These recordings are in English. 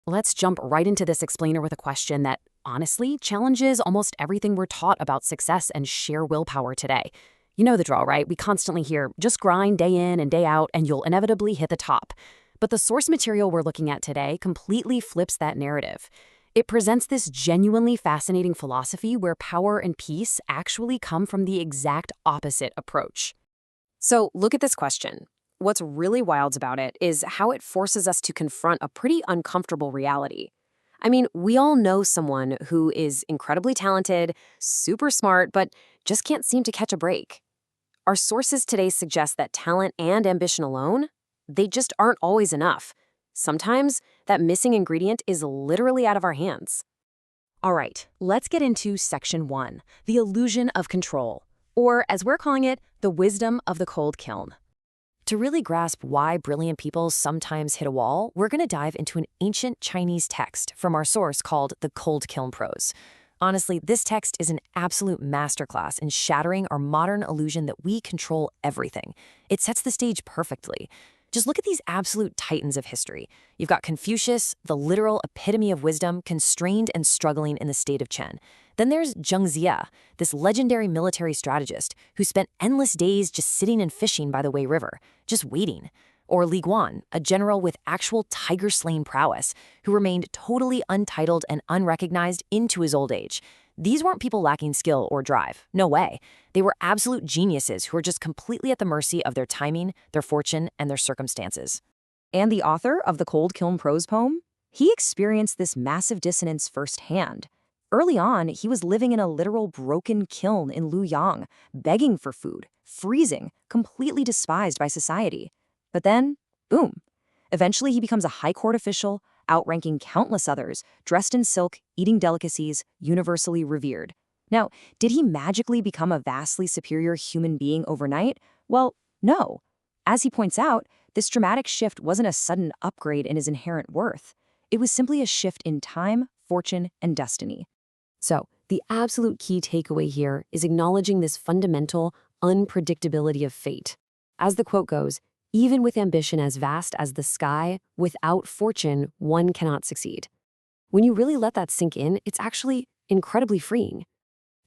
Let's jump right into this explainer with a question that, honestly, challenges almost everything we're taught about success and sheer willpower today. You know the drill, right? We constantly hear, just grind day in and day out, and you'll inevitably hit the top. But the source material we're looking at today completely flips that narrative. It presents this genuinely fascinating philosophy where power and peace actually come from the exact opposite approach. So look at this question. What's really wild about it is how it forces us to confront a pretty uncomfortable reality. I mean, we all know someone who is incredibly talented, super smart, but just can't seem to catch a break. Our sources today suggest that talent and ambition alone, they just aren't always enough. Sometimes that missing ingredient is literally out of our hands. All right, let's get into section 1, the illusion of control, or as we're calling it, the wisdom of the cold kiln. To really grasp why brilliant people sometimes hit a wall, we're going to dive into an ancient Chinese text from our source called the Cold Kiln Prose. Honestly, this text is an absolute masterclass in shattering our modern illusion that we control everything. It sets the stage perfectly. Just look at these absolute titans of history. You've got Confucius, the literal epitome of wisdom, constrained and struggling in the state of Chen. Then there's Zheng Zia, this legendary military strategist who spent endless days just sitting and fishing by the Wei River, just waiting. Or Li Guan, a general with actual tiger-slaying prowess, who remained totally untitled and unrecognized into his old age. These weren't people lacking skill or drive. No way. They were absolute geniuses who were just completely at the mercy of their timing, their fortune, and their circumstances. And the author of the Cold Kiln Prose poem? He experienced this massive dissonance firsthand. Early on, he was living in a literal broken kiln in Luyang, begging for food, freezing, completely despised by society. But then, boom. Eventually, he becomes a high court official, outranking countless others, dressed in silk, eating delicacies, universally revered. Now, did he magically become a vastly superior human being overnight? Well, no. As he points out, this dramatic shift wasn't a sudden upgrade in his inherent worth. It was simply a shift in time, fortune, and destiny. So, the absolute key takeaway here is acknowledging this fundamental unpredictability of fate. As the quote goes, even with ambition as vast as the sky, without fortune, one cannot succeed. When you really let that sink in, it's actually incredibly freeing.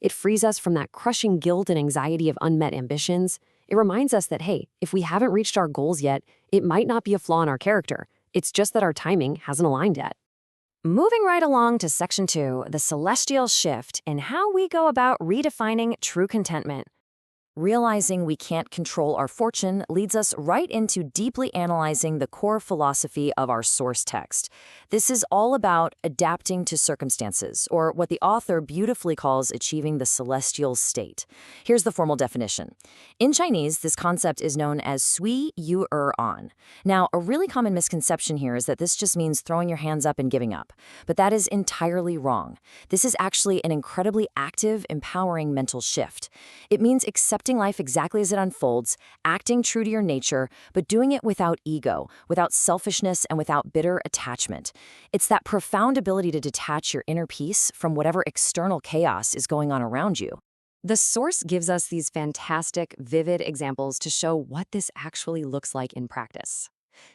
It frees us from that crushing guilt and anxiety of unmet ambitions. It reminds us that, hey, if we haven't reached our goals yet, it might not be a flaw in our character. It's just that our timing hasn't aligned yet. Moving right along to section 2, the celestial shift in how we go about redefining true contentment. Realizing we can't control our fortune leads us right into deeply analyzing the core philosophy of our source text. This is all about adapting to circumstances, or what the author beautifully calls achieving the celestial state. Here's the formal definition. In Chinese, this concept is known as sui yu an. Now, a really common misconception here is that this just means throwing your hands up and giving up. But that is entirely wrong. This is actually an incredibly active, empowering mental shift. It means accepting life exactly as it unfolds, acting true to your nature, but doing it without ego, without selfishness, and without bitter attachment. It's that profound ability to detach your inner peace from whatever external chaos is going on around you. The source gives us these fantastic, vivid examples to show what this actually looks like in practice.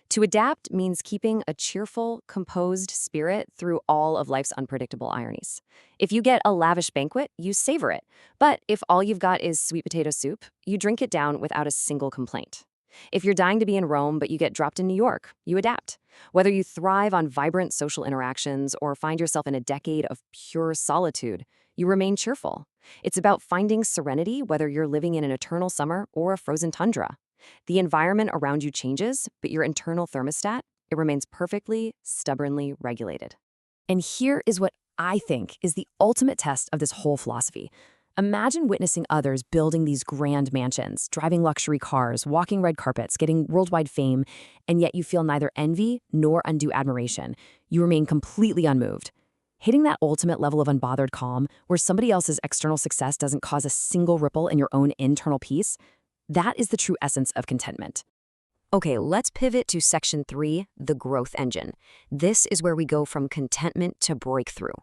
To adapt means keeping a cheerful, composed spirit through all of life's unpredictable ironies. If you get a lavish banquet, you savor it. But if all you've got is sweet potato soup, you drink it down without a single complaint. If you're dying to be in Rome but you get dropped in New York, you adapt. Whether you thrive on vibrant social interactions or find yourself in a decade of pure solitude, you remain cheerful. It's about finding serenity whether you're living in an eternal summer or a frozen tundra. The environment around you changes, but your internal thermostat, it remains perfectly, stubbornly regulated. And here is what I think is the ultimate test of this whole philosophy. Imagine witnessing others building these grand mansions, driving luxury cars, walking red carpets, getting worldwide fame, and yet you feel neither envy nor undue admiration. You remain completely unmoved. Hitting that ultimate level of unbothered calm, where somebody else's external success doesn't cause a single ripple in your own internal peace, that is the true essence of contentment. Okay, let's pivot to section 3, the growth engine. This is where we go from contentment to breakthrough.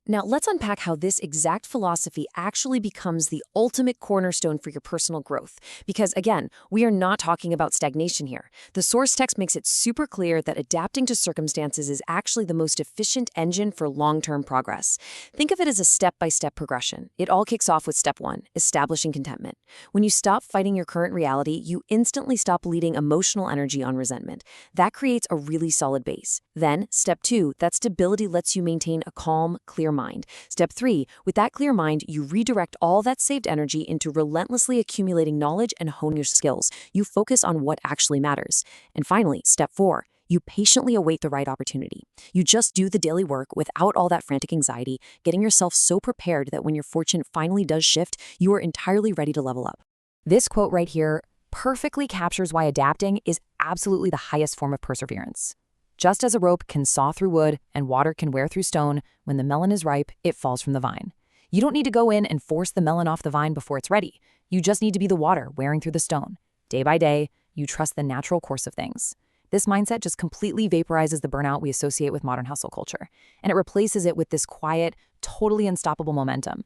Now, let's unpack how this exact philosophy actually becomes the ultimate cornerstone for your personal growth. Because again, we are not talking about stagnation here. The source text makes it super clear that adapting to circumstances is actually the most efficient engine for long-term progress. Think of it as a step-by-step progression. It all kicks off with step 1, establishing contentment. When you stop fighting your current reality, you instantly stop leading emotional energy on resentment. That creates a really solid base. Then, step 2, that stability lets you maintain a calm, clear mind. Step 3, with that clear mind, you redirect all that saved energy into relentlessly accumulating knowledge and hone your skills. You focus on what actually matters. And finally, step 4, you patiently await the right opportunity. You just do the daily work without all that frantic anxiety, getting yourself so prepared that when your fortune finally does shift, you are entirely ready to level up. This quote right here perfectly captures why adapting is absolutely the highest form of perseverance. Just as a rope can saw through wood and water can wear through stone, when the melon is ripe, it falls from the vine. You don't need to go in and force the melon off the vine before it's ready. You just need to be the water wearing through the stone. Day by day, you trust the natural course of things. This mindset just completely vaporizes the burnout we associate with modern hustle culture, and it replaces it with this quiet, totally unstoppable momentum.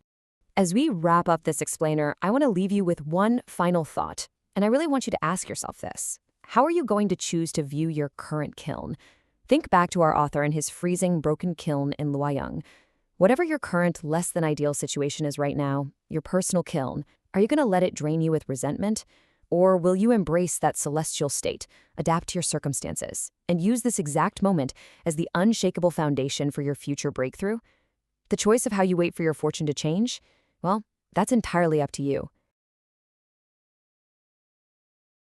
As we wrap up this explainer, I want to leave you with one final thought, and I really want you to ask yourself this. How are you going to choose to view your current kiln? Think back to our author and his freezing, broken kiln in Luoyang. Whatever your current, less-than-ideal situation is right now, your personal kiln, are you going to let it drain you with resentment? Or will you embrace that celestial state, adapt to your circumstances, and use this exact moment as the unshakable foundation for your future breakthrough? The choice of how you wait for your fortune to change? Well, that's entirely up to you.